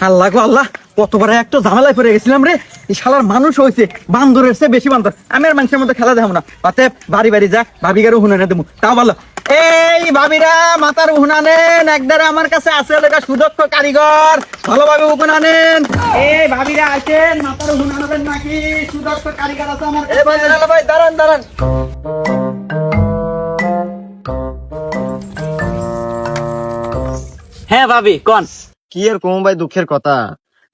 আল্লাহ গো আল্লাহ, কতবার একটা ঝামেলায় পড়ে গেছিলাম রে। এই শালার মানুষ হয়েছে বান্দরের চেয়ে বেশি বান্দর। আমি আর মানুষের মধ্যে খেলা দেবো না। পাতে বাড়ি বাড়ি যা ভাবিগারও হুনানে দেবো, তাও ভালো। এই ভাবিরা মাতার হুনানেন, একদারে আমার কাছে আছে লেখা সুদক্ষ কারিগর, ভালোভাবে উপন আনেন। এই ভাবিরা আসেন, মাতার হুনানেন নাকি সুদক্ষ কারিগর আছে আমার কাছে। ভাই দাঁড়ান দাঁড়ান। হ্যাঁ ভাবি কোন। কি আর কম ভাই, দুঃখের কথা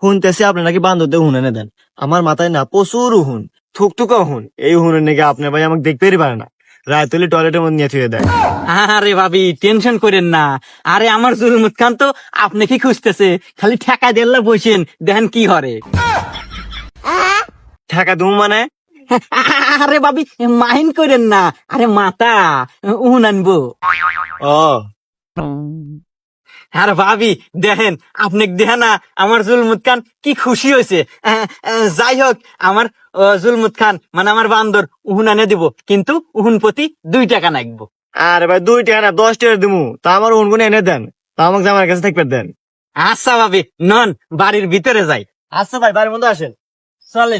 শুনতেছি আপনি নাকি বান্ধবদের হুনে দেন। আমার মাথায় না প্রচুর হুন, থুকথুকা হুন। এই হুনের নাকি আপনার ভাই আমাকে দেখতেই পারে না, রায় তুলি টয়লেটের মধ্যে নিয়ে থুয়ে দেয়। আরে ভাবি টেনশন করেন না। আরে আমার জুলমুত খান তো আপনি কি খুঁজতেছে, খালি ঠেকা দিল্লা বসেন, দেখেন কি হরে। ঠেকা দুম মানে? আরে ভাবি মাইন্ড করেন না, আরে মাতা উহুন আনবো। ও আরে ভাবি দেখেন, আপনি দেখেন না আমার জুলমুত খান কি খুশি হয়েছে। যাই হোক, আমার জুলমুত খান মানে আমার বান্দর উহুন আনে দিব, কিন্তু উহুন প্রতি 2 টাকা নাকবো। আরে ভাই 2 টাকা না 10 টাকা দিমু, তা আমার হুন গুনে এনে দেন, তা আমাকে আমার কাছে থাকবে দেন। আচ্ছা ভাবি নন, বাড়ির ভিতরে যাই। আচ্ছা ভাই, বাড়ির মধ্যে আসেন। চলে।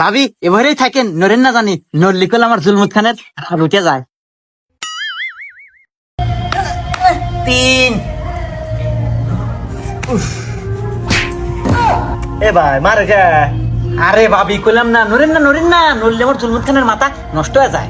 ভাবি এবারেই থাকেন, নরেন না জানি, নরলি করলে আমার জুলমুত খানের আর উঠে যায়। 3। এ ভাই মারে কে? আরে ভাবি কইলাম না, নরেন না নরেন না, নরলে আমার জুলমুত খানের মাথা নষ্ট হয়ে যায়।